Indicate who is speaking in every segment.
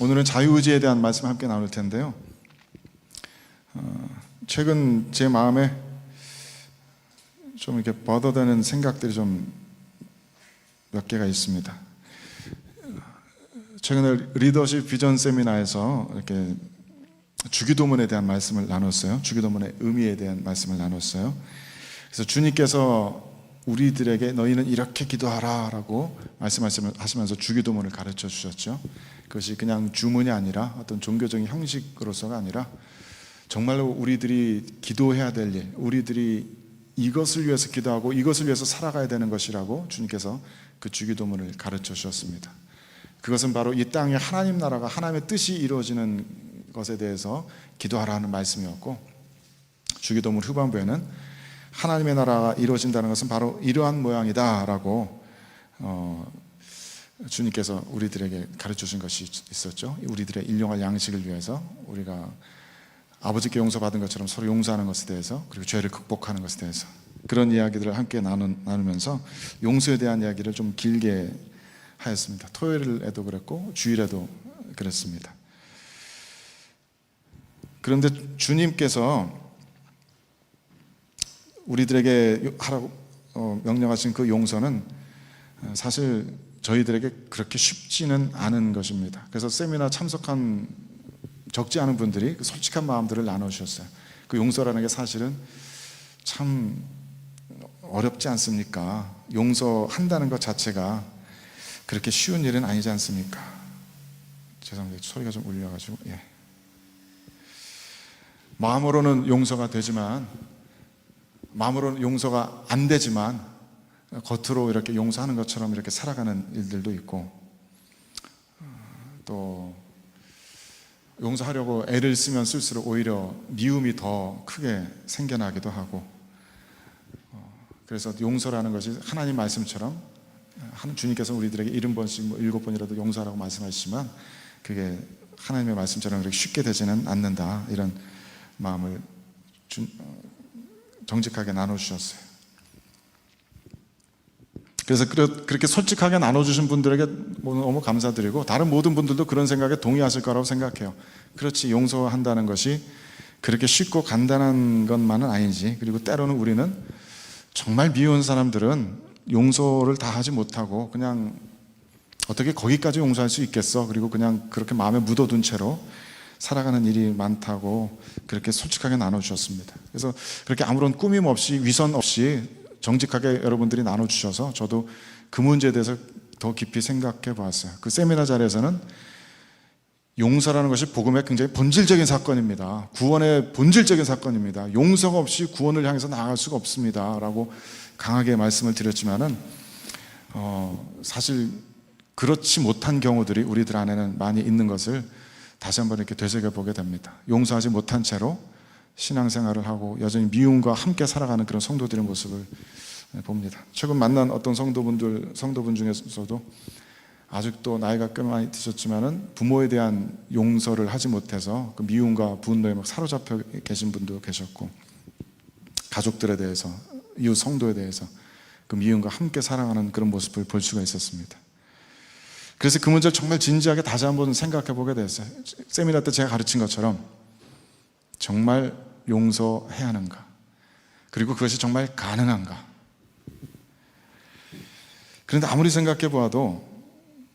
Speaker 1: 오늘은 자유의지에 대한 말씀 함께 나눌 텐데요. 최근 제 마음에 좀 이렇게 버더되는 생각들이 좀 몇 개가 있습니다. 최근에 리더십 비전 세미나에서 이렇게 주기도문에 대한 말씀을 나눴어요. 주기도문의 의미에 대한 말씀을 나눴어요. 그래서 주님께서 우리들에게 너희는 이렇게 기도하라 라고 말씀하시면서 주기도문을 가르쳐 주셨죠. 그것이 그냥 주문이 아니라 어떤 종교적인 형식으로서가 아니라 정말로 우리들이 기도해야 될 일, 우리들이 이것을 위해서 기도하고 이것을 위해서 살아가야 되는 것이라고 주님께서 그 주기도문을 가르쳐 주셨습니다. 그것은 바로 이 땅에 하나님 나라가 하나님의 뜻이 이루어지는 것에 대해서 기도하라는 말씀이었고, 주기도문 후반부에는 하나님의 나라가 이루어진다는 것은 바로 이러한 모양이다 라고 주님께서 우리들에게 가르쳐 주신 것이 있었죠. 우리들의 일용할 양식을 위해서, 우리가 아버지께 용서받은 것처럼 서로 용서하는 것에 대해서, 그리고 죄를 극복하는 것에 대해서 그런 이야기들을 함께 나누면서 용서에 대한 이야기를 좀 길게 하였습니다. 토요일에도 그랬고 주일에도 그랬습니다. 그런데 주님께서 우리들에게 하라고 명령하신 그 용서는 사실 저희들에게 그렇게 쉽지는 않은 것입니다. 그래서 세미나 참석한 적지 않은 분들이 그 솔직한 마음들을 나눠주셨어요. 그 용서라는 게 사실은 참 어렵지 않습니까? 용서한다는 것 자체가 그렇게 쉬운 일은 아니지 않습니까? 죄송합니다. 소리가 좀 울려가지고. 마음으로는 용서가 되지만, 마음으로는 용서가 안 되지만 겉으로 이렇게 용서하는 것처럼 이렇게 살아가는 일들도 있고, 또 용서하려고 애를 쓰면 쓸수록 오히려 미움이 더 크게 생겨나기도 하고, 그래서 용서라는 것이 하나님 말씀처럼 주님께서 우리들에게 70번씩 7번이라도 용서하라고 말씀하시지만 그게 하나님의 말씀처럼 그렇게 쉽게 되지는 않는다, 이런 마음을 정직하게 나눠주셨어요. 그래서 그렇게 솔직하게 나눠주신 분들에게 너무 감사드리고, 다른 모든 분들도 그런 생각에 동의하실 거라고 생각해요. 그렇지, 용서한다는 것이 그렇게 쉽고 간단한 것만은 아니지. 그리고 때로는 우리는 정말 미운 사람들은 용서를 다 하지 못하고 그냥 어떻게 거기까지 용서할 수 있겠어, 그리고 그냥 그렇게 마음에 묻어둔 채로 살아가는 일이 많다고 그렇게 솔직하게 나눠주셨습니다. 그래서 그렇게 아무런 꾸밈 없이, 위선 없이 정직하게 여러분들이 나눠주셔서 저도 그 문제에 대해서 더 깊이 생각해 보았어요. 그 세미나 자리에서는 용서라는 것이 복음의 굉장히 본질적인 사건입니다. 구원의 본질적인 사건입니다. 용서가 없이 구원을 향해서 나아갈 수가 없습니다 라고 강하게 말씀을 드렸지만은 사실 그렇지 못한 경우들이 우리들 안에는 많이 있는 것을 다시 한번 이렇게 되새겨보게 됩니다. 용서하지 못한 채로 신앙생활을 하고 여전히 미움과 함께 살아가는 그런 성도들의 모습을 봅니다. 최근 만난 어떤 성도분 중에서도 아직도 나이가 꽤 많이 드셨지만은 부모에 대한 용서를 하지 못해서 그 미움과 분노에 막 사로잡혀 계신 분도 계셨고, 가족들에 대해서, 이웃 성도에 대해서 그 미움과 함께 살아가는 그런 모습을 볼 수가 있었습니다. 그래서 그 문제를 정말 진지하게 다시 한번 생각해 보게 됐어요. 세미나 때 제가 가르친 것처럼 정말 용서해야 하는가? 그리고 그것이 정말 가능한가? 그런데 아무리 생각해 보아도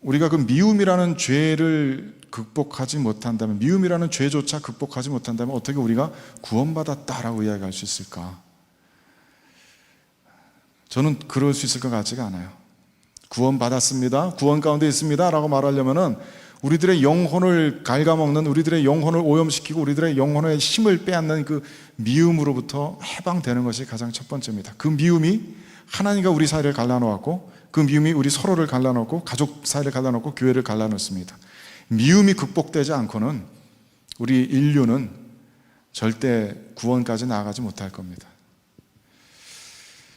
Speaker 1: 우리가 그 미움이라는 죄를 극복하지 못한다면, 미움이라는 죄조차 극복하지 못한다면 어떻게 우리가 구원받았다라고 이야기할 수 있을까? 저는 그럴 수 있을 것 같지가 않아요. 구원받았습니다, 구원 가운데 있습니다 라고 말하려면은 우리들의 영혼을 갉아먹는, 우리들의 영혼을 오염시키고 우리들의 영혼의 힘을 빼앗는 그 미움으로부터 해방되는 것이 가장 첫 번째입니다. 그 미움이 하나님과 우리 사이를 갈라놓았고, 그 미움이 우리 서로를 갈라놓고 가족 사이를 갈라놓고 교회를 갈라놓습니다. 미움이 극복되지 않고는 우리 인류는 절대 구원까지 나아가지 못할 겁니다.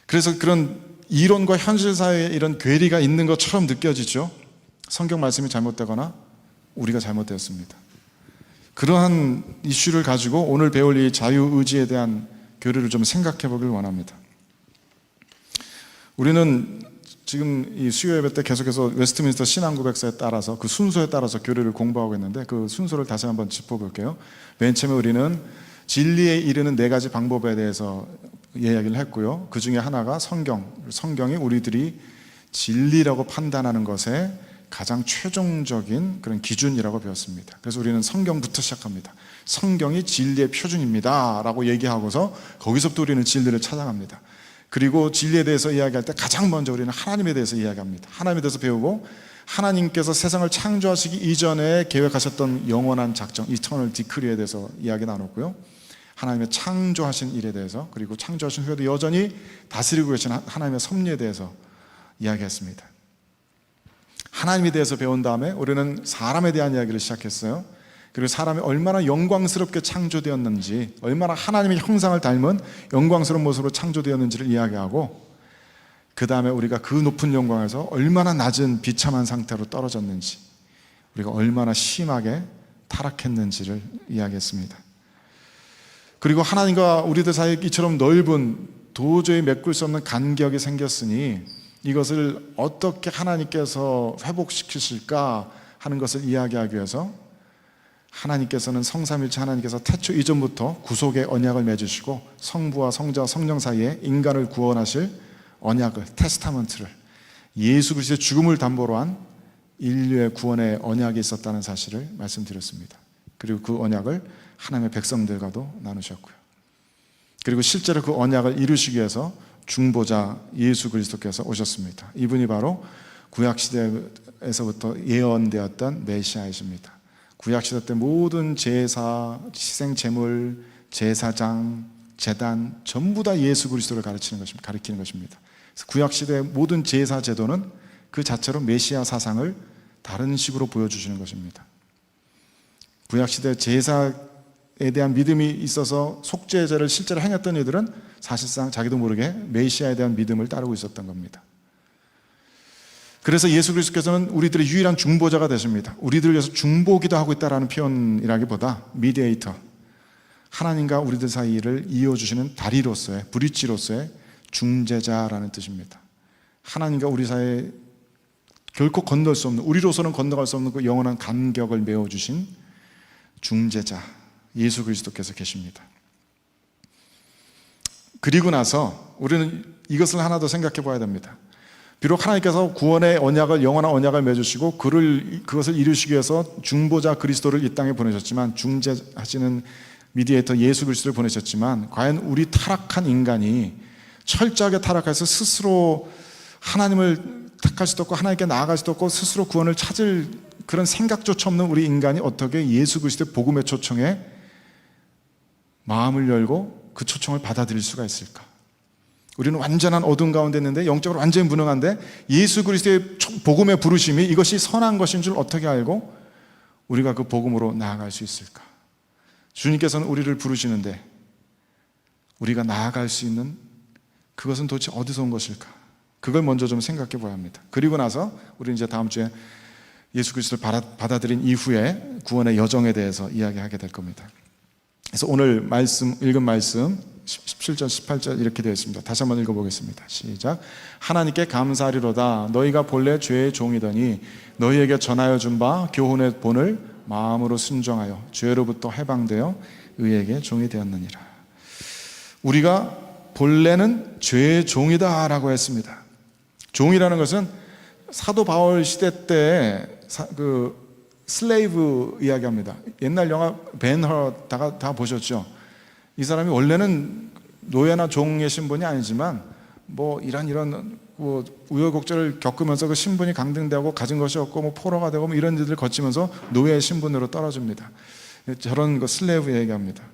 Speaker 1: 그래서 그런 이론과 현실 사이에 이런 괴리가 있는 것처럼 느껴지죠. 성경 말씀이 잘못되거나 우리가 잘못되었습니다. 그러한 이슈를 가지고 오늘 배울 이 자유의지에 대한 교리를 좀 생각해 보길 원합니다. 우리는 지금 이 수요 예배 때 계속해서 웨스트민스터 신앙고백서에 따라서 그 순서에 따라서 교리를 공부하고 있는데 그 순서를 다시 한번 짚어볼게요. 맨 처음에 우리는 진리에 이르는 4가지 방법에 대해서 이야기를 했고요. 그 중에 하나가 성경이 우리들이 진리라고 판단하는 것에 가장 최종적인 그런 기준이라고 배웠습니다. 그래서 우리는 성경부터 시작합니다. 성경이 진리의 표준입니다 라고 얘기하고서 거기서부터 우리는 진리를 찾아갑니다. 그리고 진리에 대해서 이야기할 때 가장 먼저 우리는 하나님에 대해서 이야기합니다. 하나님에 대해서 배우고 하나님께서 세상을 창조하시기 이전에 계획하셨던 영원한 작정, 이터널 디크리에 대해서 이야기 나눴고요. 하나님의 창조하신 일에 대해서, 그리고 창조하신 후에도 여전히 다스리고 계신 하나님의 섭리에 대해서 이야기했습니다. 하나님에 대해서 배운 다음에 우리는 사람에 대한 이야기를 시작했어요. 그리고 사람이 얼마나 영광스럽게 창조되었는지, 얼마나 하나님의 형상을 닮은 영광스러운 모습으로 창조되었는지를 이야기하고, 그 다음에 우리가 그 높은 영광에서 얼마나 낮은 비참한 상태로 떨어졌는지, 우리가 얼마나 심하게 타락했는지를 이야기했습니다. 그리고 하나님과 우리들 사이에 이처럼 넓은 도저히 메꿀 수 없는 간격이 생겼으니 이것을 어떻게 하나님께서 회복시키실까 하는 것을 이야기하기 위해서 하나님께서는 성삼일체 하나님께서 태초 이전부터 구속의 언약을 맺으시고 성부와 성자와 성령 사이에 인간을 구원하실 언약을, 테스타먼트를, 예수 그리스도의 죽음을 담보로 한 인류의 구원의 언약이 있었다는 사실을 말씀드렸습니다. 그리고 그 언약을 하나님의 백성들과도 나누셨고요. 그리고 실제로 그 언약을 이루시기 위해서 중보자 예수 그리스도께서 오셨습니다. 이분이 바로 구약시대에서부터 예언되었던 메시아이십니다. 구약시대 때 모든 제사, 희생제물, 제사장, 제단 전부 다 예수 그리스도를 가리키는 것입니다. 그래서 구약시대의 모든 제사 제도는 그 자체로 메시아 사상을 다른 식으로 보여주시는 것입니다. 구약시대 제사에 대한 믿음이 있어서 속죄제를 실제로 행했던 이들은 사실상 자기도 모르게 메시아에 대한 믿음을 따르고 있었던 겁니다. 그래서 예수 그리스도께서는 우리들의 유일한 중보자가 되십니다. 우리들을 위해서 중보기도 하고 있다는 표현이라기보다 미디에이터, 하나님과 우리들 사이를 이어주시는 다리로서의, 브릿지로서의 중재자라는 뜻입니다. 하나님과 우리 사이에 결코 건널 수 없는, 우리로서는 건너갈 수 없는 그 영원한 간격을 메워주신 중재자 예수 그리스도께서 계십니다. 그리고 나서 우리는 이것을 하나 더 생각해 봐야 됩니다. 비록 하나님께서 구원의 언약을, 영원한 언약을 맺으시고 그것을 이루시기 위해서 중보자 그리스도를 이 땅에 보내셨지만, 중재하시는 미디에이터 예수 그리스도를 보내셨지만, 과연 우리 타락한 인간이 철저하게 타락해서 스스로 하나님을 택할 수도 없고 하나님께 나아갈 수도 없고 스스로 구원을 찾을 그런 생각조차 없는 우리 인간이 어떻게 예수 그리스도의 복음의 초청에 마음을 열고 그 초청을 받아들일 수가 있을까? 우리는 완전한 어둠 가운데 있는데, 영적으로 완전히 무능한데 예수 그리스도의 복음의 부르심이 이것이 선한 것인 줄 어떻게 알고 우리가 그 복음으로 나아갈 수 있을까? 주님께서는 우리를 부르시는데 우리가 나아갈 수 있는 그것은 도대체 어디서 온 것일까? 그걸 먼저 좀 생각해 봐야 합니다. 그리고 나서 우리는 이제 다음 주에 예수 그리스도를 받아들인 이후에 구원의 여정에 대해서 이야기하게 될 겁니다. 그래서 오늘 읽은 말씀 17절 18절 이렇게 되어 있습니다. 다시 한번 읽어보겠습니다. 시작. 하나님께 감사하리로다. 너희가 본래 죄의 종이더니 너희에게 전하여 준 바 교훈의 본을 마음으로 순종하여 죄로부터 해방되어 의에게 종이 되었느니라. 우리가 본래는 죄의 종이다 라고 했습니다. 종이라는 것은 사도 바울 시대 때 슬레이브 이야기합니다. 옛날 영화 벤허 다 보셨죠? 이 사람이 원래는 노예나 종의 신분이 아니지만 뭐 이런 우여곡절을 겪으면서 그 신분이 강등되고 가진 것이 없고 뭐 포로가 되고 뭐 이런 일들을 거치면서 노예 신분으로 떨어집니다. 저런 거 슬레이브 얘기합니다.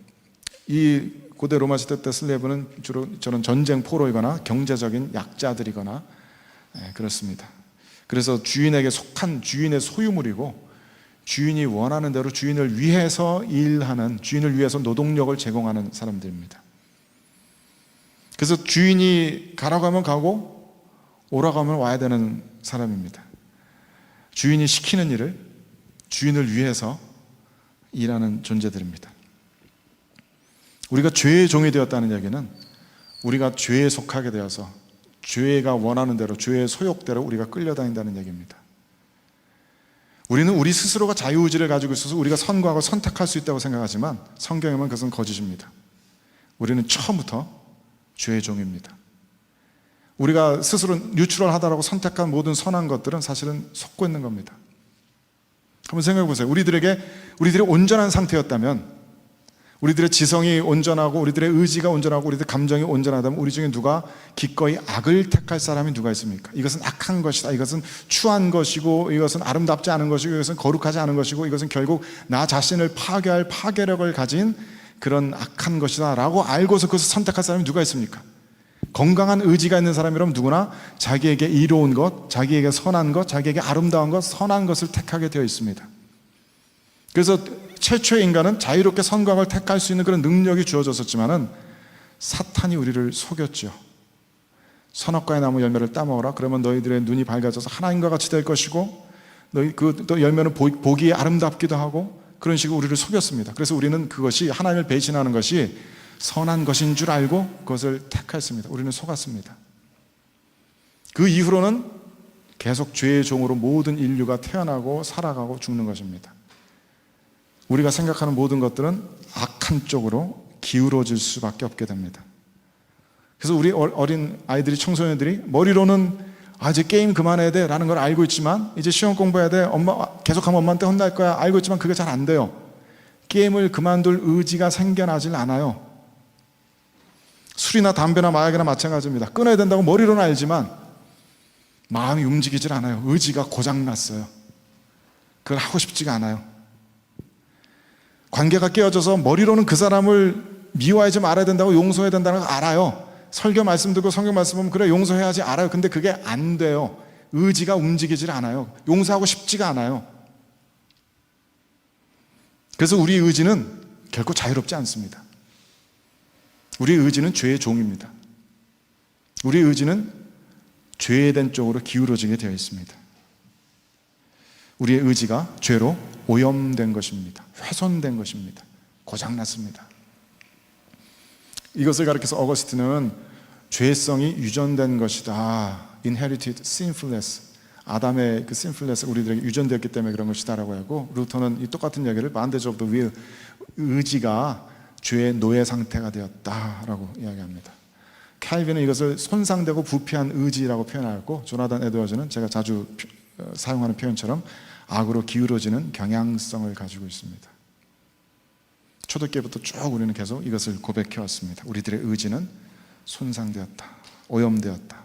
Speaker 1: 이 고대 로마 시대 때 슬레이브는 주로 저런 전쟁 포로이거나 경제적인 약자들이거나 그렇습니다. 그래서 주인에게 속한 주인의 소유물이고 주인이 원하는 대로 주인을 위해서 일하는, 주인을 위해서 노동력을 제공하는 사람들입니다. 그래서 주인이 가라고 하면 가고 오라고 하면 와야 되는 사람입니다. 주인이 시키는 일을 주인을 위해서 일하는 존재들입니다. 우리가 죄의 종이 되었다는 얘기는 우리가 죄에 속하게 되어서 죄가 원하는 대로, 죄의 소욕대로 우리가 끌려다닌다는 얘기입니다. 우리는 우리 스스로가 자유의지를 가지고 있어서 우리가 선거하고 선택할 수 있다고 생각하지만 성경에 보면 그것은 거짓입니다. 우리는 처음부터 죄의 종입니다. 우리가 스스로 뉴트럴하다라고 선택한 모든 선한 것들은 사실은 속고 있는 겁니다. 한번 생각해 보세요. 우리들이 온전한 상태였다면, 우리들의 지성이 온전하고 우리들의 의지가 온전하고 우리들의 감정이 온전하다면 우리 중에 누가 기꺼이 악을 택할 사람이 누가 있습니까? 이것은 악한 것이다, 이것은 추한 것이고, 이것은 아름답지 않은 것이고, 이것은 거룩하지 않은 것이고, 이것은 결국 나 자신을 파괴할 파괴력을 가진 그런 악한 것이다 라고 알고서 그것을 선택할 사람이 누가 있습니까? 건강한 의지가 있는 사람이라면 누구나 자기에게 이로운 것, 자기에게 선한 것, 자기에게 아름다운 것, 선한 것을 택하게 되어 있습니다. 그래서 최초의 인간은 자유롭게 선과 악을 택할 수 있는 그런 능력이 주어졌었지만은 사탄이 우리를 속였죠. 선악과의 나무 열매를 따먹어라, 그러면 너희들의 눈이 밝아져서 하나님과 같이 될 것이고, 너희 또 열매는 보기에 아름답기도 하고, 그런 식으로 우리를 속였습니다. 그래서 우리는 그것이, 하나님을 배신하는 것이 선한 것인 줄 알고 그것을 택했습니다. 우리는 속았습니다. 그 이후로는 계속 죄의 종으로 모든 인류가 태어나고 살아가고 죽는 것입니다. 우리가 생각하는 모든 것들은 악한 쪽으로 기울어질 수밖에 없게 됩니다. 그래서 우리 어린 아이들이, 청소년들이 머리로는 이제 게임 그만해야 돼 라는 걸 알고 있지만, 이제 시험 공부해야 돼, 엄마 계속하면 엄마한테 혼날 거야, 알고 있지만 그게 잘 안 돼요. 게임을 그만둘 의지가 생겨나질 않아요. 술이나 담배나 마약이나 마찬가지입니다. 끊어야 된다고 머리로는 알지만 마음이 움직이질 않아요. 의지가 고장났어요. 그걸 하고 싶지가 않아요. 관계가 깨어져서 머리로는 그 사람을 미워하지 말아야 된다고, 용서해야 된다는 걸 알아요. 설교 말씀 듣고 성경 말씀 보면 그래, 용서해야지 알아요. 근데 그게 안 돼요. 의지가 움직이질 않아요. 용서하고 싶지가 않아요. 그래서 우리 의지는 결코 자유롭지 않습니다. 우리 의지는 죄의 종입니다. 우리 의지는 죄된 쪽으로 기울어지게 되어 있습니다. 우리의 의지가 죄로 오염된 것입니다. 훼손된 것입니다. 고장났습니다. 이것을 가리켜서 어거스틴은 죄성이 유전된 것이다. Inherited sinfulness. 아담의 그 sinfulness, 우리들에게 유전되었기 때문에 그런 것이다라고 하고, 루터는 이 똑같은 이야기를 Bondage of the will, 의지가 죄의 노예 상태가 되었다라고 이야기합니다. 칼빈은 이것을 손상되고 부패한 의지라고 표현하고, 조나단 에드워즈는 제가 자주 사용하는 표현처럼 악으로 기울어지는 경향성을 가지고 있습니다. 초대교회부터 쭉 우리는 계속 이것을 고백해 왔습니다. 우리들의 의지는 손상되었다, 오염되었다.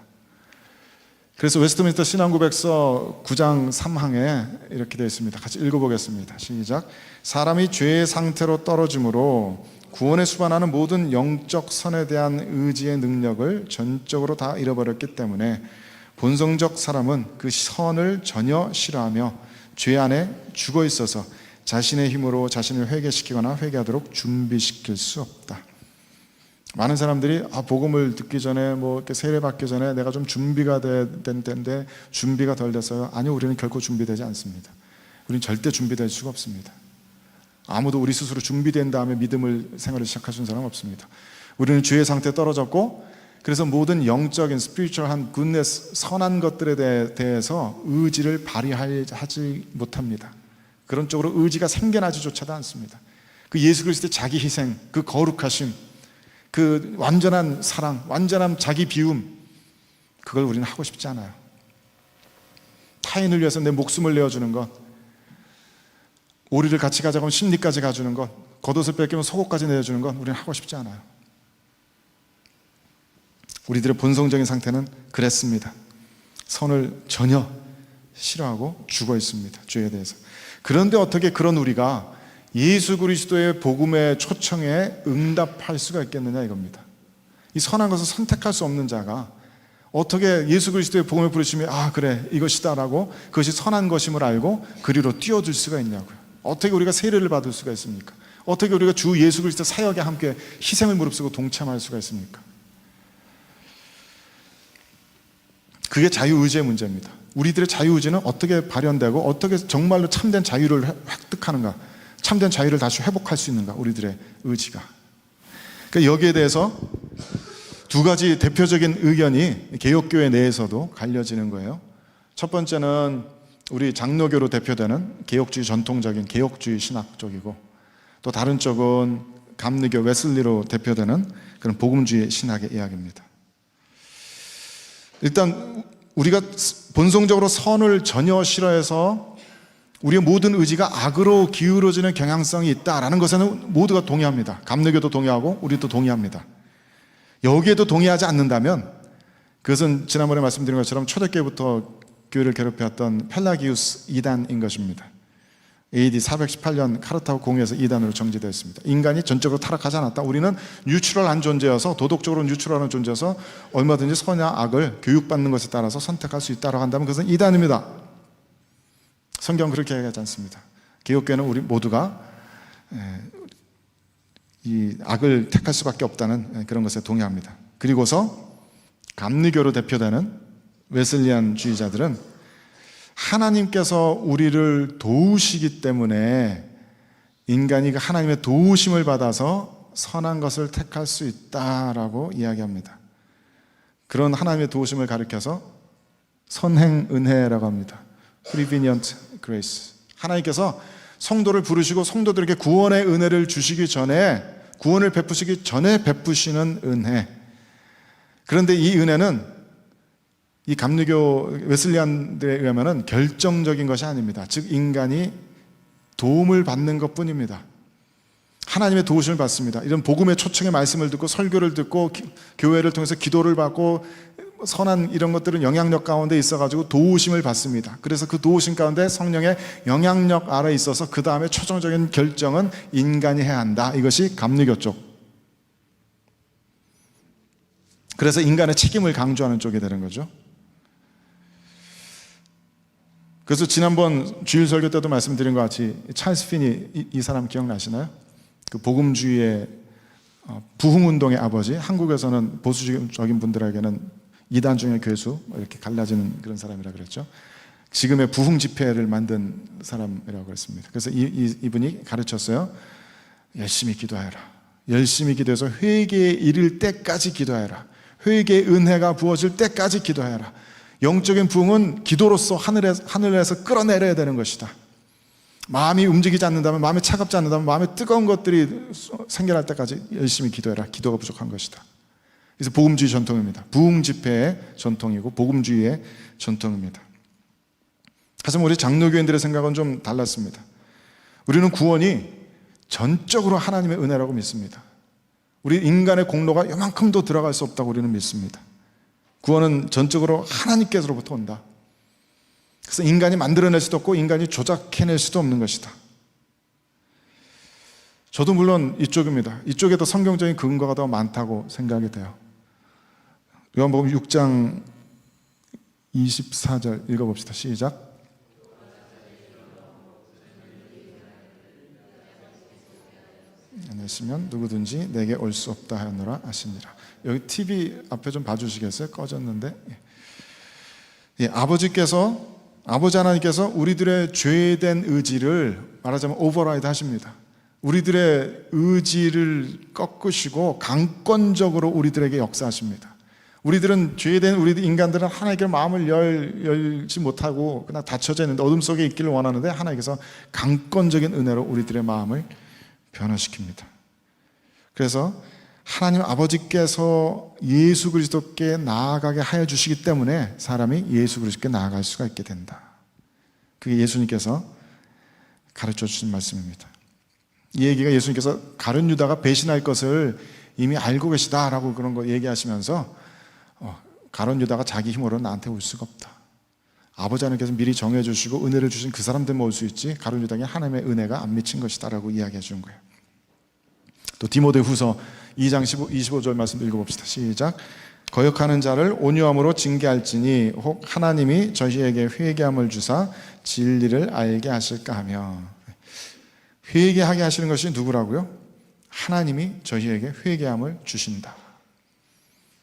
Speaker 1: 그래서 웨스트민스터 신앙고백서 9장 3항에 이렇게 되어 있습니다. 같이 읽어보겠습니다. 시작. 사람이 죄의 상태로 떨어짐으로 구원에 수반하는 모든 영적 선에 대한 의지의 능력을 전적으로 다 잃어버렸기 때문에 본성적 사람은 그 선을 전혀 싫어하며 죄 안에 죽어 있어서 자신의 힘으로 자신을 회개시키거나 회개하도록 준비시킬 수 없다. 많은 사람들이 복음을 듣기 전에, 이렇게 세례 받기 전에 내가 좀 준비가 된 때인데 준비가 덜 됐어요. 아니요, 우리는 결코 준비되지 않습니다. 우리는 절대 준비될 수가 없습니다. 아무도 우리 스스로 준비된 다음에 믿음을 생활을 시작하신 사람 없습니다. 우리는 죄의 상태에 떨어졌고, 그래서 모든 영적인 스피리추얼한 굿네스, 선한 것들에 대해서 의지를 발휘하지 못합니다. 그런 쪽으로 의지가 생겨나지조차도 않습니다. 그 예수 그리스도의 자기 희생, 그 거룩하심, 그 완전한 사랑, 완전한 자기 비움, 그걸 우리는 하고 싶지 않아요. 타인을 위해서 내 목숨을 내어주는 것, 오리를 같이 가자고 하면 심리까지 가주는 것, 겉옷을 뺏기면 속옷까지 내어주는 것, 우리는 하고 싶지 않아요. 우리들의 본성적인 상태는 그랬습니다. 선을 전혀 싫어하고 죽어 있습니다. 죄에 대해서. 그런데 어떻게 그런 우리가 예수 그리스도의 복음의 초청에 응답할 수가 있겠느냐 이겁니다. 이 선한 것을 선택할 수 없는 자가 어떻게 예수 그리스도의 복음을 부르시면 그래 이것이다 라고 그것이 선한 것임을 알고 그리로 뛰어들 수가 있냐고요. 어떻게 우리가 세례를 받을 수가 있습니까? 어떻게 우리가 주 예수 그리스도 사역에 함께 희생을 무릅쓰고 동참할 수가 있습니까? 그게 자유의지의 문제입니다. 우리들의 자유의지는 어떻게 발현되고 어떻게 정말로 참된 자유를 획득하는가, 참된 자유를 다시 회복할 수 있는가, 우리들의 의지가. 그러니까 여기에 대해서 두 가지 대표적인 의견이 개혁교회 내에서도 갈려지는 거예요. 첫 번째는 우리 장로교로 대표되는 개혁주의 전통적인 개혁주의 신학 쪽이고, 또 다른 쪽은 감리교 웨슬리로 대표되는 그런 복음주의 신학의 이야기입니다. 일단 우리가 본성적으로 선을 전혀 싫어해서 우리의 모든 의지가 악으로 기울어지는 경향성이 있다라는 것에는 모두가 동의합니다. 감리교도 동의하고 우리도 동의합니다. 여기에도 동의하지 않는다면 그것은 지난번에 말씀드린 것처럼 초대교회부터 교회를 괴롭혔던 펠라기우스 이단인 것입니다. AD 418년 카르타고 공회에서 이단으로 정지되었습니다. 인간이 전적으로 타락하지 않았다. 우리는 뉴트럴한 존재여서, 도덕적으로 뉴트럴한 존재여서 얼마든지 선이나 악을 교육받는 것에 따라서 선택할 수 있다고 한다면 그것은 이단입니다. 성경은 그렇게 얘기하지 않습니다. 개혁교회는 우리 모두가 이 악을 택할 수밖에 없다는 그런 것에 동의합니다. 그리고서 감리교로 대표되는 웨슬리안 주의자들은 하나님께서 우리를 도우시기 때문에 인간이 하나님의 도우심을 받아서 선한 것을 택할 수 있다라고 이야기합니다. 그런 하나님의 도우심을 가리켜서 선행은혜라고 합니다. Prevenient Grace. 하나님께서 성도를 부르시고 성도들에게 구원의 은혜를 주시기 전에, 구원을 베푸시기 전에 베푸시는 은혜. 그런데 이 은혜는 이 감리교 웨슬리안들에 의하면 결정적인 것이 아닙니다. 즉 인간이 도움을 받는 것뿐입니다. 하나님의 도우심을 받습니다. 이런 복음의 초청의 말씀을 듣고 설교를 듣고 교회를 통해서 기도를 받고 선한 이런 것들은 영향력 가운데 있어가지고 도우심을 받습니다. 그래서 그 도우심 가운데 성령의 영향력 아래 있어서 그 다음에 최종적인 결정은 인간이 해야 한다. 이것이 감리교 쪽. 그래서 인간의 책임을 강조하는 쪽이 되는 거죠. 그래서 지난번 주일 설교 때도 말씀드린 것 같이 찰스 피니, 이 사람 기억나시나요? 그 복음주의의 부흥운동의 아버지, 한국에서는 보수적인 분들에게는 이단 중의 괴수 이렇게 갈라지는 그런 사람이라 그랬죠. 지금의 부흥 집회를 만든 사람이라고 그랬습니다. 그래서 이분이 가르쳤어요. 열심히 기도해라. 열심히 기도해서 회개에 이를 때까지 기도해라. 회개의 은혜가 부어질 때까지 기도해라. 영적인 부흥은 기도로서 하늘에서 끌어내려야 되는 것이다. 마음이 움직이지 않는다면, 마음이 차갑지 않는다면, 마음에 뜨거운 것들이 생겨날 때까지 열심히 기도해라. 기도가 부족한 것이다. 그래서 복음주의 전통입니다. 부흥 집회의 전통이고 복음주의의 전통입니다. 하지만 우리 장로교인들의 생각은 좀 달랐습니다. 우리는 구원이 전적으로 하나님의 은혜라고 믿습니다. 우리 인간의 공로가 요만큼도 들어갈 수 없다고 우리는 믿습니다. 구원은 전적으로 하나님께서로부터 온다. 그래서 인간이 만들어낼 수도 없고 인간이 조작해낼 수도 없는 것이다. 저도 물론 이쪽입니다. 이쪽에 더 성경적인 근거가 더 많다고 생각이 돼요. 요한복음 6장 24절 읽어봅시다. 시작. 안했으면 누구든지 내게 올 수 없다 하였노라 하시니라. 여기 TV 앞에 좀 봐주시겠어요? 꺼졌는데. 예, 아버지 하나님께서 우리들의 죄된 의지를 말하자면 오버라이드 하십니다. 우리들의 의지를 꺾으시고 강권적으로 우리들에게 역사하십니다. 우리들은 죄된 우리 인간들은 하나님께 마음을 열지 못하고 그냥 닫혀져 있는데, 어둠 속에 있기를 원하는데 하나님께서 강권적인 은혜로 우리들의 마음을 변화시킵니다. 그래서 하나님 아버지께서 예수 그리스도께 나아가게 하여 주시기 때문에 사람이 예수 그리스도께 나아갈 수가 있게 된다. 그게 예수님께서 가르쳐 주신 말씀입니다. 이 얘기가 예수님께서 가룟 유다가 배신할 것을 이미 알고 계시다라고 그런 거 얘기하시면서 가룟 유다가 자기 힘으로 나한테 올 수가 없다. 아버지 하나님께서 미리 정해 주시고 은혜를 주신 그 사람들만 올 수 있지 가룟 유다에게 하나님의 은혜가 안 미친 것이다 라고 이야기해 준 거예요. 또 디모데후서 2장 25절 말씀 읽어봅시다. 시작. 거역하는 자를 온유함으로 징계할지니 혹 하나님이 저희에게 회개함을 주사 진리를 알게 하실까 하며. 회개하게 하시는 것이 누구라고요? 하나님이 저희에게 회개함을 주신다.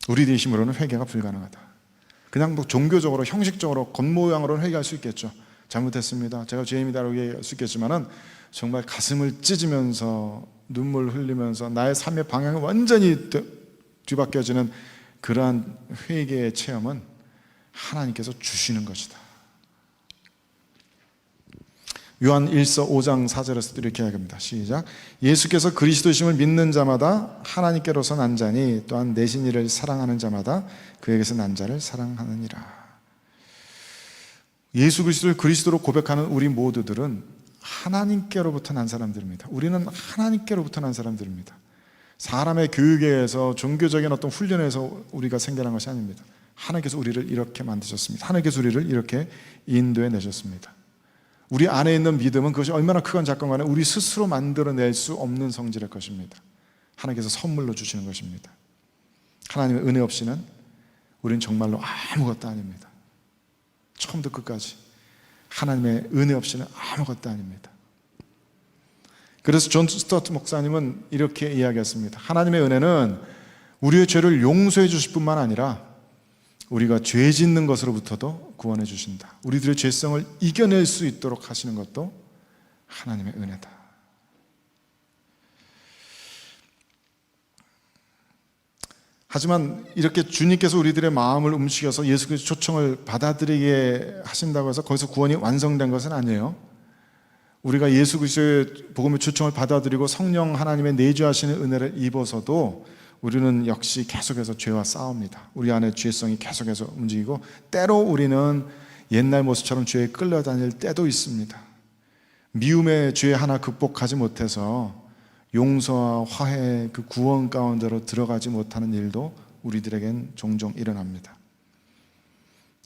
Speaker 1: 우리들의 힘으로는 회개가 불가능하다. 그냥 뭐 종교적으로 형식적으로 겉모양으로는 회개할 수 있겠죠. 잘못했습니다, 제가 죄인이다라고 얘기할 수 있겠지만은 정말 가슴을 찢으면서 눈물 흘리면서 나의 삶의 방향이 완전히 뒤바뀌어지는 그러한 회개의 체험은 하나님께서 주시는 것이다. 요한 1서 5장 4절에서도 이렇게 이야기합니다. 시작. 예수께서 그리스도심을 믿는 자마다 하나님께로서 난 자니 또한 내신 이를 사랑하는 자마다 그에게서 난 자를 사랑하느니라. 예수 그리스도를 그리스도로 고백하는 우리 모두들은 하나님께로부터 난 사람들입니다. 우리는 하나님께로부터 난 사람들입니다. 사람의 교육에 의해서 종교적인 어떤 훈련에서 우리가 생겨난 것이 아닙니다. 하나님께서 우리를 이렇게 만드셨습니다. 하나님께서 우리를 이렇게 인도해 내셨습니다. 우리 안에 있는 믿음은 그것이 얼마나 크건 작건 간에 우리 스스로 만들어낼 수 없는 성질의 것입니다. 하나님께서 선물로 주시는 것입니다. 하나님의 은혜 없이는 우리는 정말로 아무것도 아닙니다. 처음부터 끝까지 하나님의 은혜 없이는 아무것도 아닙니다. 그래서 존 스튜어트 목사님은 이렇게 이야기했습니다. 하나님의 은혜는 우리의 죄를 용서해 주실 뿐만 아니라 우리가 죄 짓는 것으로부터도 구원해 주신다. 우리들의 죄성을 이겨낼 수 있도록 하시는 것도 하나님의 은혜다. 하지만 이렇게 주님께서 우리들의 마음을 움직여서 예수 그리스도의 초청을 받아들이게 하신다고 해서 거기서 구원이 완성된 것은 아니에요. 우리가 예수 그리스도의 복음의 초청을 받아들이고 성령 하나님의 내주하시는 은혜를 입어서도 우리는 역시 계속해서 죄와 싸웁니다. 우리 안에 죄성이 계속해서 움직이고 때로 우리는 옛날 모습처럼 죄에 끌려다닐 때도 있습니다. 미움의 죄 하나 극복하지 못해서 용서와 화해 그 구원 가운데로 들어가지 못하는 일도 우리들에겐 종종 일어납니다.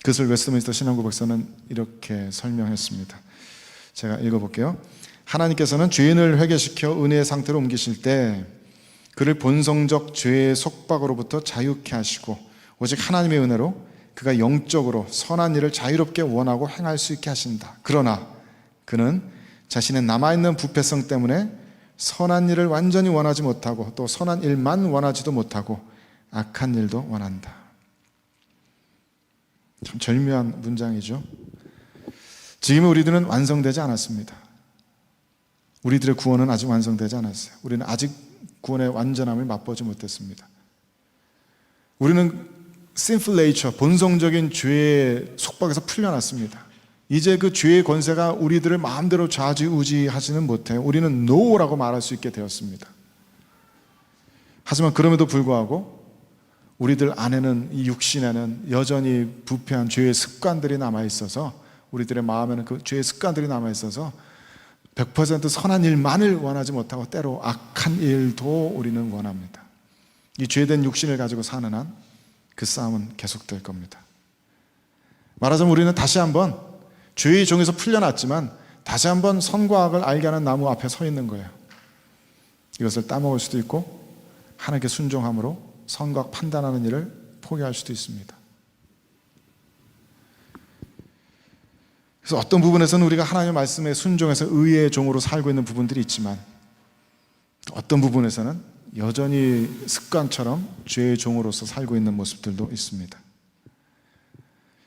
Speaker 1: 그것을 웨스트민스터 신앙고 박사는 이렇게 설명했습니다. 제가 읽어볼게요. 하나님께서는 죄인을 회개시켜 은혜의 상태로 옮기실 때 그를 본성적 죄의 속박으로부터 자유케 하시고 오직 하나님의 은혜로 그가 영적으로 선한 일을 자유롭게 원하고 행할 수 있게 하신다. 그러나 그는 자신의 남아있는 부패성 때문에 선한 일을 완전히 원하지 못하고 또 선한 일만 원하지도 못하고 악한 일도 원한다. 참 절묘한 문장이죠. 지금 우리들은 완성되지 않았습니다. 우리들의 구원은 아직 완성되지 않았어요. 우리는 아직 구원의 완전함을 맛보지 못했습니다. 우리는 sinful nature, 본성적인 죄의 속박에서 풀려났습니다. 이제 그 죄의 권세가 우리들을 마음대로 좌지우지하지는 못해요. 우리는 no라고 말할 수 있게 되었습니다. 하지만 그럼에도 불구하고 우리들 안에는, 이 육신에는 여전히 부패한 죄의 습관들이 남아있어서, 우리들의 마음에는 그 죄의 습관들이 남아있어서 100% 선한 일만을 원하지 못하고 때로 악한 일도 우리는 원합니다. 이 죄된 육신을 가지고 사는 한 그 싸움은 계속될 겁니다. 말하자면 우리는 다시 한번 죄의 종에서 풀려났지만 다시 한번 선과 악을 알게 하는 나무 앞에 서 있는 거예요. 이것을 따먹을 수도 있고 하나님께 순종함으로 선과 악 판단하는 일을 포기할 수도 있습니다. 그래서 어떤 부분에서는 우리가 하나님의 말씀에 순종해서 의의 종으로 살고 있는 부분들이 있지만 어떤 부분에서는 여전히 습관처럼 죄의 종으로서 살고 있는 모습들도 있습니다.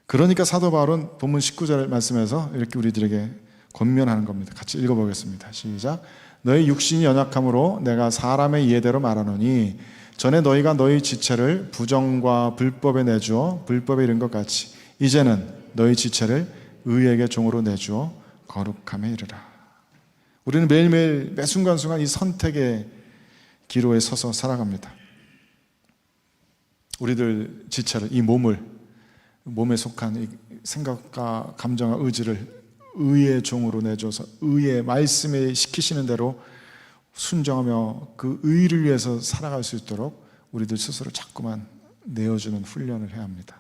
Speaker 1: 그러니까 사도 바울은 본문 19절 말씀에서 이렇게 우리들에게 권면하는 겁니다. 같이 읽어보겠습니다. 시작. 너희 육신이 연약함으로 내가 사람의 이해대로 말하노니 전에 너희가 너희 지체를 부정과 불법에 내주어 불법에 이른 것 같이 이제는 너희 지체를 의에게 종으로 내주어 거룩함에 이르라. 우리는 매일매일 매 순간순간 이 선택의 기로에 서서 살아갑니다. 우리들 지체를, 이 몸에 속한 이 생각과 감정과 의지를 의의 종으로 내줘서 의의 말씀에 시키시는 대로 순종하며 그 의를 위해서 살아갈 수 있도록 우리들 스스로 자꾸만 내어주는 훈련을 해야 합니다.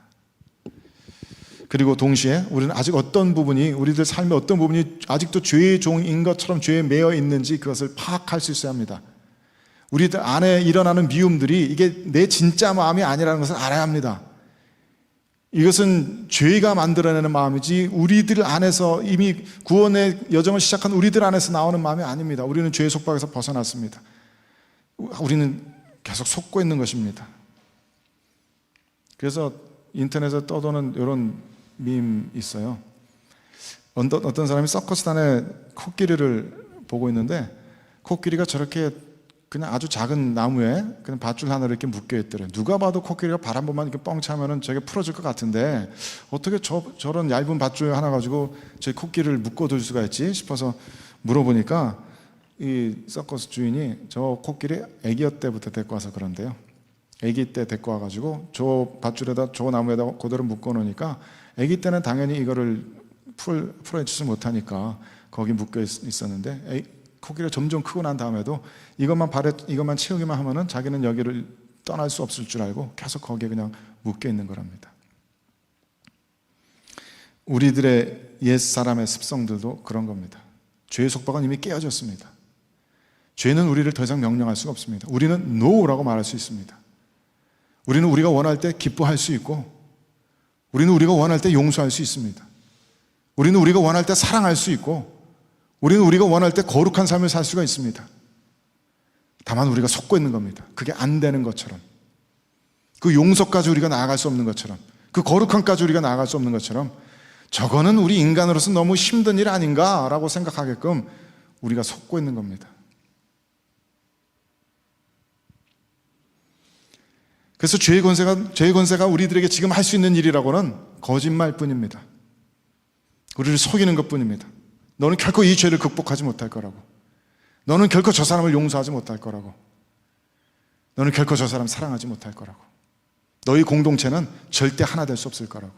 Speaker 1: 그리고 동시에 우리는 아직 어떤 부분이, 우리들 삶의 어떤 부분이 아직도 죄의 종인 것처럼 죄에 매여 있는지 그것을 파악할 수 있어야 합니다. 우리들 안에 일어나는 미움들이 이게 내 진짜 마음이 아니라는 것을 알아야 합니다. 이것은 죄가 만들어내는 마음이지 우리들 안에서 이미 구원의 여정을 시작한 우리들 안에서 나오는 마음이 아닙니다. 우리는 죄의 속박에서 벗어났습니다. 우리는 계속 속고 있는 것입니다. 그래서 인터넷에 떠도는 이런 밈 있어요. 어떤 사람이 서커스단에 코끼리를 보고 있는데 코끼리가 저렇게 그냥 아주 작은 나무에 그냥 밧줄 하나를 이렇게 묶여 있더래요. 누가 봐도 코끼리가 발 한 번만 이렇게 뻥 차면은 저게 풀어질 것 같은데 어떻게 저런 얇은 밧줄 하나 가지고 저 코끼리를 묶어둘 수가 있지 싶어서 물어보니까 이 서커스 주인이 저 코끼리 아기 때부터 데리고 와서 그런데요. 아기 때 데리고 와가지고 저 밧줄에다 저 나무에다 그대로 묶어 놓으니까 아기 때는 당연히 이거를 풀어주지 못하니까 거기 묶여 있었는데 코끼리가 점점 크고 난 다음에도 이것만 채우기만 하면은 자기는 여기를 떠날 수 없을 줄 알고 계속 거기에 그냥 묶여 있는 거랍니다. 우리들의 옛사람의 습성들도 그런 겁니다. 죄의 속박은 이미 깨어졌습니다. 죄는 우리를 더 이상 명령할 수가 없습니다. 우리는 NO라고 말할 수 있습니다. 우리는 우리가 원할 때 기뻐할 수 있고, 우리는 우리가 원할 때 용서할 수 있습니다. 우리는 우리가 원할 때 사랑할 수 있고, 우리는 우리가 원할 때 거룩한 삶을 살 수가 있습니다. 다만 우리가 속고 있는 겁니다. 그게 안 되는 것처럼, 그 용서까지 우리가 나아갈 수 없는 것처럼, 그 거룩함까지 우리가 나아갈 수 없는 것처럼, 저거는 우리 인간으로서 너무 힘든 일 아닌가라고 생각하게끔 우리가 속고 있는 겁니다. 그래서 죄의 권세가 우리들에게 지금 할 수 있는 일이라고는 거짓말뿐입니다. 우리를 속이는 것뿐입니다. 너는 결코 이 죄를 극복하지 못할 거라고, 너는 결코 저 사람을 용서하지 못할 거라고, 너는 결코 저 사람 사랑하지 못할 거라고, 너희 공동체는 절대 하나 될 수 없을 거라고.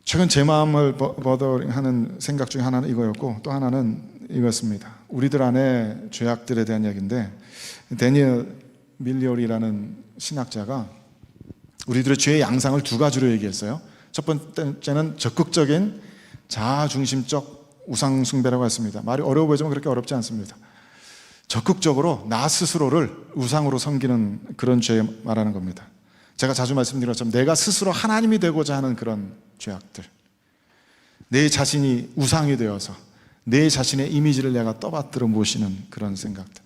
Speaker 1: 최근 제 마음을 버더링하는 생각 중에 하나는 이거였고, 또 하나는 이거였습니다. 우리들 안에 죄악들에 대한 이야기인데, 데니얼 밀리오리라는 신학자가 우리들의 죄의 양상을 두 가지로 얘기했어요. 첫 번째는 적극적인 자아중심적 우상숭배라고 했습니다. 말이 어려워 보이지만 그렇게 어렵지 않습니다. 적극적으로 나 스스로를 우상으로 섬기는 그런 죄 말하는 겁니다. 제가 자주 말씀드린 것처럼 내가 스스로 하나님이 되고자 하는 그런 죄악들, 내 자신이 우상이 되어서 내 자신의 이미지를 내가 떠받들어 모시는 그런 생각들,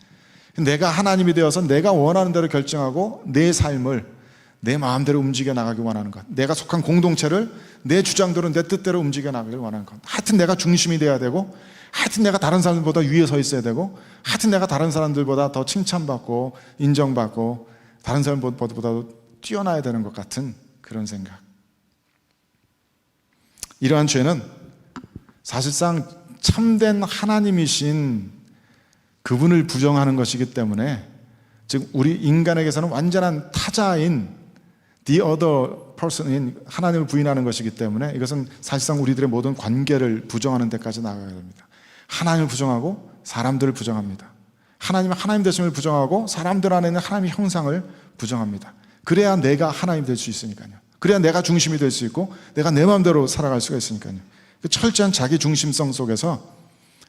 Speaker 1: 내가 하나님이 되어서 내가 원하는 대로 결정하고 내 삶을 내 마음대로 움직여 나가기 원하는 것, 내가 속한 공동체를 내 주장대로 내 뜻대로 움직여 나가길 원하는 것, 하여튼 내가 중심이 돼야 되고, 하여튼 내가 다른 사람들보다 위에 서 있어야 되고, 하여튼 내가 다른 사람들보다 더 칭찬받고 인정받고 다른 사람보다도 뛰어나야 되는 것 같은 그런 생각. 이러한 죄는 사실상 참된 하나님이신 그분을 부정하는 것이기 때문에, 즉 우리 인간에게서는 완전한 타자인 the other person인 하나님을 부인하는 것이기 때문에 이것은 사실상 우리들의 모든 관계를 부정하는 데까지 나가야 됩니다. 하나님을 부정하고 사람들을 부정합니다. 하나님 되심을 부정하고 사람들 안에 있는 하나님의 형상을 부정합니다. 그래야 내가 하나님 될 수 있으니까요. 그래야 내가 중심이 될 수 있고 내가 내 마음대로 살아갈 수가 있으니까요. 그 철저한 자기 중심성 속에서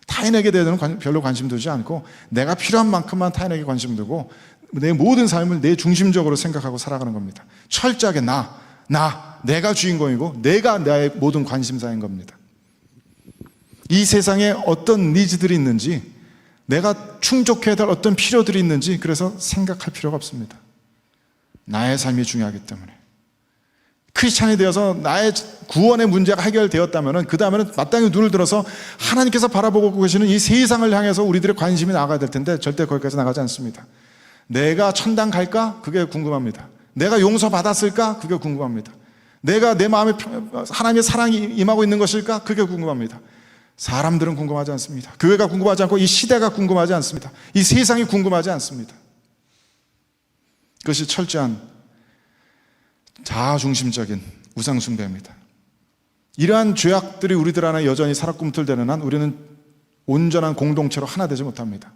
Speaker 1: 타인에게 대해서는 별로 관심 두지 않고 내가 필요한 만큼만 타인에게 관심 두고 내 모든 삶을 내 중심적으로 생각하고 살아가는 겁니다. 철저하게 내가 주인공이고 내가 나의 모든 관심사인 겁니다. 이 세상에 어떤 니즈들이 있는지, 내가 충족해야 될 어떤 필요들이 있는지 그래서 생각할 필요가 없습니다. 나의 삶이 중요하기 때문에. 크리스찬이 되어서 나의 구원의 문제가 해결되었다면 그 다음에는 마땅히 눈을 들어서 하나님께서 바라보고 계시는 이 세상을 향해서 우리들의 관심이 나가야 될 텐데 절대 거기까지 나가지 않습니다. 내가 천당 갈까? 그게 궁금합니다. 내가 용서받았을까? 그게 궁금합니다. 내가 내 마음에 하나님의 사랑이 임하고 있는 것일까? 그게 궁금합니다. 사람들은 궁금하지 않습니다. 교회가 궁금하지 않고 이 시대가 궁금하지 않습니다. 이 세상이 궁금하지 않습니다. 그것이 철저한 자아중심적인 우상숭배입니다. 이러한 죄악들이 우리들 안에 여전히 살아꿈틀대는 한 우리는 온전한 공동체로 하나 되지 못합니다.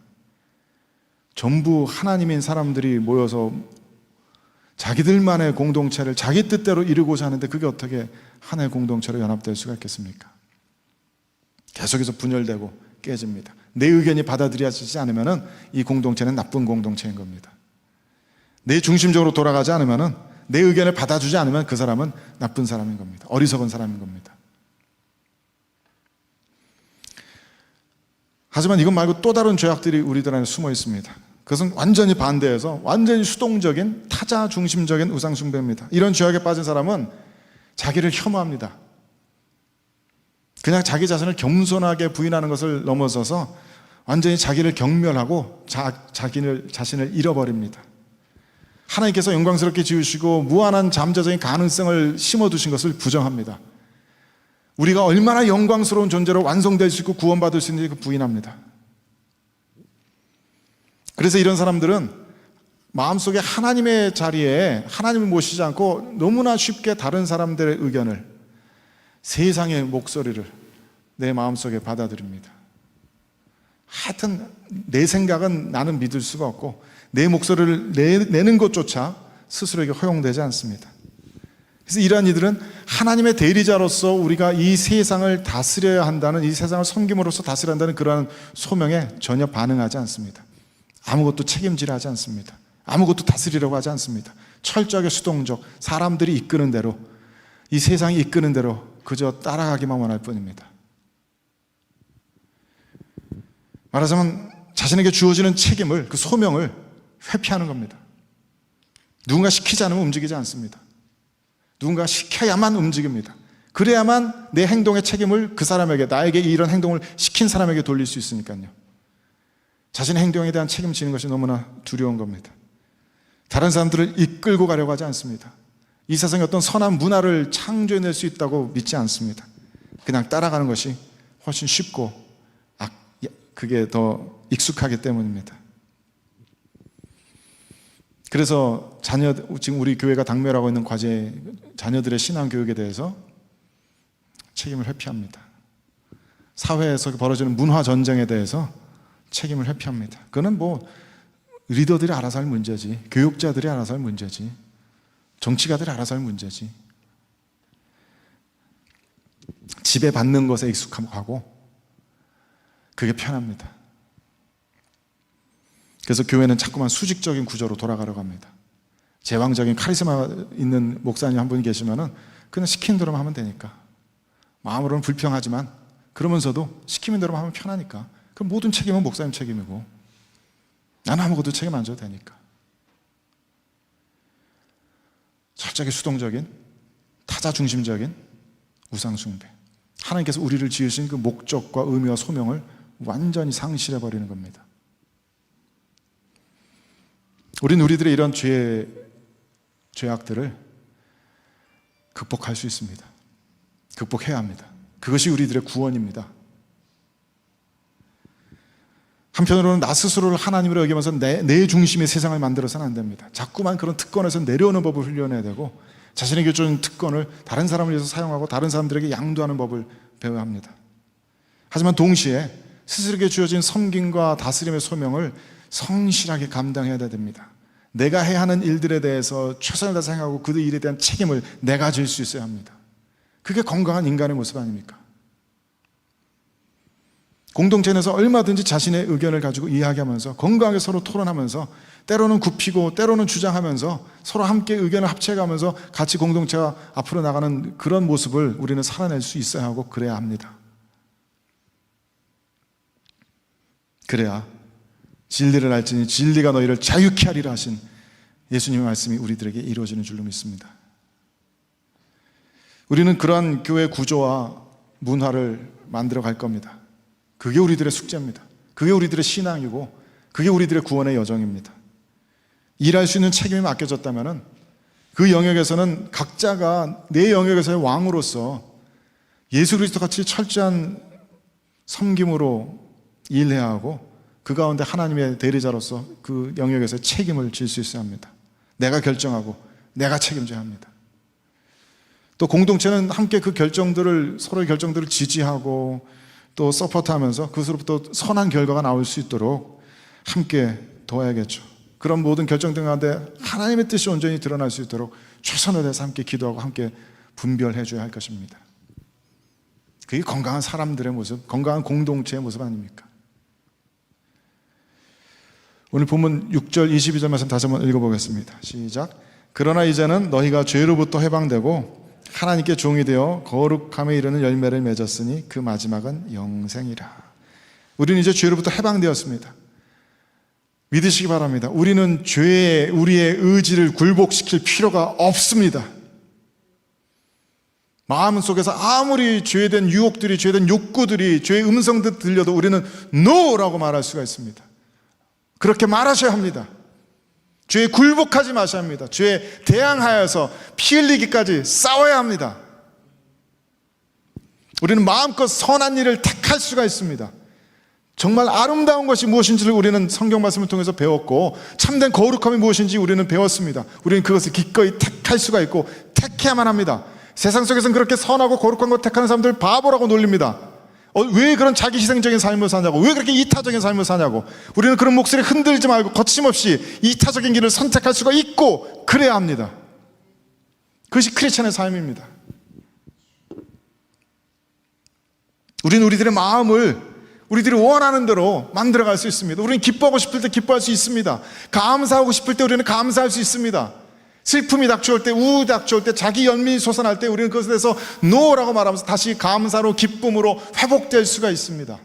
Speaker 1: 전부 하나님인 사람들이 모여서 자기들만의 공동체를 자기 뜻대로 이루고자 하는데 그게 어떻게 하나의 공동체로 연합될 수가 있겠습니까? 계속해서 분열되고 깨집니다. 내 의견이 받아들여지지 않으면 이 공동체는 나쁜 공동체인 겁니다. 내 중심적으로 돌아가지 않으면, 내 의견을 받아주지 않으면 그 사람은 나쁜 사람인 겁니다. 어리석은 사람인 겁니다. 하지만 이것 말고 또 다른 죄악들이 우리들 안에 숨어 있습니다. 그것은 완전히 반대해서 완전히 수동적인 타자 중심적인 우상숭배입니다. 이런 죄악에 빠진 사람은 자기를 혐오합니다. 그냥 자기 자신을 겸손하게 부인하는 것을 넘어서서 완전히 자기를 경멸하고 자신을 잃어버립니다. 하나님께서 영광스럽게 지으시고 무한한 잠재적인 가능성을 심어두신 것을 부정합니다. 우리가 얼마나 영광스러운 존재로 완성될 수 있고 구원받을 수 있는지 부인합니다. 그래서 이런 사람들은 마음속에 하나님의 자리에 하나님을 모시지 않고 너무나 쉽게 다른 사람들의 의견을, 세상의 목소리를 내 마음속에 받아들입니다. 하여튼 내 생각은 나는 믿을 수가 없고 내 목소리를 내는 것조차 스스로에게 허용되지 않습니다. 그래서 이러한 이들은 하나님의 대리자로서 우리가 이 세상을 다스려야 한다는, 이 세상을 섬김으로써 다스려야 한다는 그러한 소명에 전혀 반응하지 않습니다. 아무것도 책임지려 하지 않습니다. 아무것도 다스리려고 하지 않습니다. 철저하게 수동적, 사람들이 이끄는 대로, 이 세상이 이끄는 대로 그저 따라가기만 원할 뿐입니다. 말하자면 자신에게 주어지는 책임을, 그 소명을 회피하는 겁니다. 누군가 시키지 않으면 움직이지 않습니다. 누군가 시켜야만 움직입니다. 그래야만 내 행동의 책임을 그 사람에게, 나에게 이런 행동을 시킨 사람에게 돌릴 수 있으니까요. 자신의 행동에 대한 책임지는 것이 너무나 두려운 겁니다. 다른 사람들을 이끌고 가려고 하지 않습니다. 이 세상에 어떤 선한 문화를 창조해낼 수 있다고 믿지 않습니다. 그냥 따라가는 것이 훨씬 쉽고 그게 더 익숙하기 때문입니다. 그래서 지금 우리 교회가 당면하고 있는 과제, 자녀들의 신앙교육에 대해서 책임을 회피합니다. 사회에서 벌어지는 문화 전쟁에 대해서 책임을 회피합니다. 그거는 뭐 리더들이 알아서 할 문제지, 교육자들이 알아서 할 문제지, 정치가들이 알아서 할 문제지. 지배받는 것에 익숙하고 그게 편합니다. 그래서 교회는 자꾸만 수직적인 구조로 돌아가려고 합니다. 제왕적인 카리스마 있는 목사님 한 분이 계시면은 그냥 시키는 대로만 하면 되니까, 마음으로는 불평하지만 그러면서도 시키는 대로만 하면 편하니까, 그럼 모든 책임은 목사님 책임이고 나는 아무것도 책임 안 져도 되니까. 철저하게 수동적인, 타자 중심적인 우상 숭배, 하나님께서 우리를 지으신 그 목적과 의미와 소명을 완전히 상실해버리는 겁니다. 우리는 우리들의 이런 죄악들을 극복할 수 있습니다. 극복해야 합니다. 그것이 우리들의 구원입니다. 한편으로는 나 스스로를 하나님으로 여기면서 내 중심의 세상을 만들어서는 안 됩니다. 자꾸만 그런 특권에서 내려오는 법을 훈련해야 되고, 자신에게 주는 특권을 다른 사람을 위해서 사용하고 다른 사람들에게 양도하는 법을 배워야 합니다. 하지만 동시에 스스로에게 주어진 섬김과 다스림의 소명을 성실하게 감당해야 됩니다. 내가 해야 하는 일들에 대해서 최선을 다해 생각하고 그 일에 대한 책임을 내가 질 수 있어야 합니다. 그게 건강한 인간의 모습 아닙니까? 공동체 내에서 얼마든지 자신의 의견을 가지고 이야기하면서 건강하게 서로 토론하면서, 때로는 굽히고 때로는 주장하면서 서로 함께 의견을 합쳐가면서 같이 공동체가 앞으로 나가는 그런 모습을 우리는 살아낼 수 있어야 하고 그래야 합니다. 그래야 진리를 알지니 진리가 너희를 자유케 하리라 하신 예수님의 말씀이 우리들에게 이루어지는 줄로 믿습니다. 우리는 그러한 교회 구조와 문화를 만들어 갈 겁니다. 그게 우리들의 숙제입니다. 그게 우리들의 신앙이고 그게 우리들의 구원의 여정입니다. 일할 수 있는 책임이 맡겨졌다면 그 영역에서는 각자가 내 영역에서의 왕으로서 예수 그리스도 같이 철저한 섬김으로 일해야 하고, 그 가운데 하나님의 대리자로서 그 영역에서 책임을 질 수 있어야 합니다. 내가 결정하고 내가 책임져야 합니다. 또 공동체는 함께 그 결정들을, 서로의 결정들을 지지하고 또 서포트하면서 그것으로부터 선한 결과가 나올 수 있도록 함께 도와야겠죠. 그런 모든 결정들 가운데 하나님의 뜻이 온전히 드러날 수 있도록 최선을 다해서 함께 기도하고 함께 분별해 줘야 할 것입니다. 그게 건강한 사람들의 모습, 건강한 공동체의 모습 아닙니까? 오늘 본문 6절 22절 말씀 다시 한번 읽어보겠습니다. 시작. 그러나 이제는 너희가 죄로부터 해방되고 하나님께 종이 되어 거룩함에 이르는 열매를 맺었으니 그 마지막은 영생이라. 우리는 이제 죄로부터 해방되었습니다. 믿으시기 바랍니다. 우리는 죄에 우리의 의지를 굴복시킬 필요가 없습니다. 마음 속에서 아무리 죄된 유혹들이, 죄된 욕구들이, 죄의 음성들 들려도 우리는 NO라고 말할 수가 있습니다. 그렇게 말하셔야 합니다. 죄에 굴복하지 마셔야 합니다. 죄에 대항하여서 피 흘리기까지 싸워야 합니다. 우리는 마음껏 선한 일을 택할 수가 있습니다. 정말 아름다운 것이 무엇인지를 우리는 성경 말씀을 통해서 배웠고, 참된 거룩함이 무엇인지 우리는 배웠습니다. 우리는 그것을 기꺼이 택할 수가 있고 택해야만 합니다. 세상 속에서는 그렇게 선하고 거룩한 것 택하는 사람들 바보라고 놀립니다. 왜 그런 자기 희생적인 삶을 사냐고, 왜 그렇게 이타적인 삶을 사냐고. 우리는 그런 목소리 흔들지 말고 거침없이 이타적인 길을 선택할 수가 있고 그래야 합니다. 그것이 크리스천의 삶입니다. 우리는 우리들의 마음을 우리들이 원하는 대로 만들어갈 수 있습니다. 우리는 기뻐하고 싶을 때 기뻐할 수 있습니다. 감사하고 싶을 때 우리는 감사할 수 있습니다. 슬픔이 닥쳐올 때, 우울이 닥쳐올 때, 자기 연민이 솟아날 때 우리는 그것에 대해서 NO라고 말하면서 다시 감사로, 기쁨으로 회복될 수가 있습니다.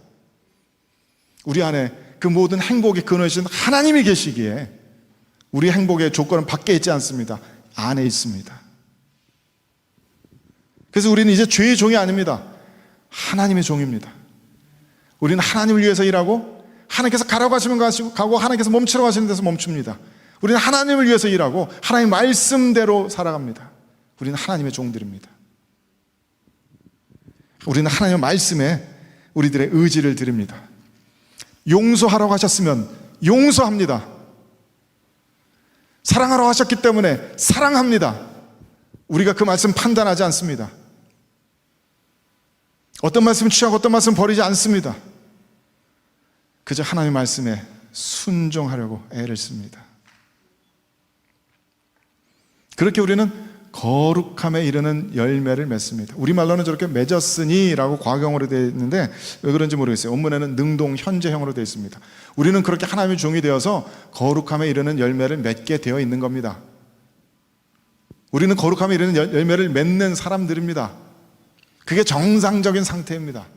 Speaker 1: 우리 안에 그 모든 행복의 근원이신 하나님이 계시기에 우리 행복의 조건은 밖에 있지 않습니다. 안에 있습니다. 그래서 우리는 이제 죄의 종이 아닙니다. 하나님의 종입니다. 우리는 하나님을 위해서 일하고, 하나님께서 가라고 하시면 가고, 하나님께서 멈추라고 하시는 데서 멈춥니다. 우리는 하나님을 위해서 일하고 하나님의 말씀대로 살아갑니다. 우리는 하나님의 종들입니다. 우리는 하나님의 말씀에 우리들의 의지를 드립니다. 용서하라고 하셨으면 용서합니다. 사랑하라고 하셨기 때문에 사랑합니다. 우리가 그 말씀 판단하지 않습니다. 어떤 말씀 취하고 어떤 말씀 버리지 않습니다. 그저 하나님의 말씀에 순종하려고 애를 씁니다. 그렇게 우리는 거룩함에 이르는 열매를 맺습니다. 우리말로는 저렇게 맺었으니 라고 과거형으로 되어 있는데 왜 그런지 모르겠어요. 원문에는 능동 현재형으로 되어 있습니다. 우리는 그렇게 하나님의 종이 되어서 거룩함에 이르는 열매를 맺게 되어 있는 겁니다. 우리는 거룩함에 이르는 열매를 맺는 사람들입니다. 그게 정상적인 상태입니다.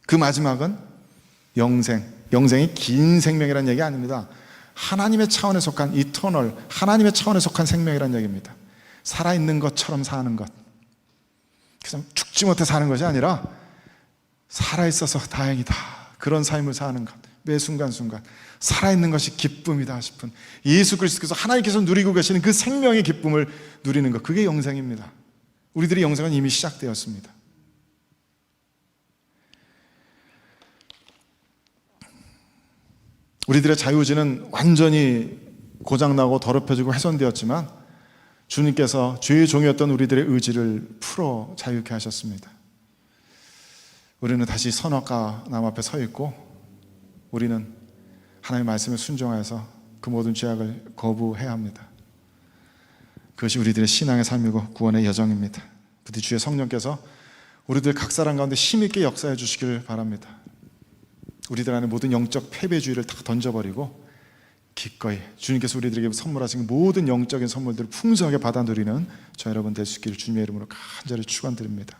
Speaker 1: 그 마지막은 영생. 영생이 긴 생명이라는 얘기 아닙니다. 하나님의 차원에 속한 이터널, 하나님의 차원에 속한 생명이라는 얘기입니다. 살아있는 것처럼 사는 것, 그냥 죽지 못해 사는 것이 아니라 살아있어서 다행이다, 그런 삶을 사는 것. 매 순간순간 살아있는 것이 기쁨이다 싶은, 예수 그리스도께서 하나님께서 누리고 계시는 그 생명의 기쁨을 누리는 것, 그게 영생입니다. 우리들의 영생은 이미 시작되었습니다. 우리들의 자유의지는 완전히 고장나고 더럽혀지고 훼손되었지만 주님께서 죄의 종이었던 우리들의 의지를 풀어 자유케 하셨습니다. 우리는 다시 선악과 남 앞에 서 있고, 우리는 하나님의 말씀에 순종하여서 그 모든 죄악을 거부해야 합니다. 그것이 우리들의 신앙의 삶이고 구원의 여정입니다. 부디 주의 성령께서 우리들 각 사람 가운데 힘있게 역사해 주시기를 바랍니다. 우리들 안에 모든 영적 패배주의를 다 던져버리고 기꺼이 주님께서 우리들에게 선물하신 모든 영적인 선물들을 풍성하게 받아 누리는 저 여러분 될 수 있기를 주님의 이름으로 간절히 축원드립니다.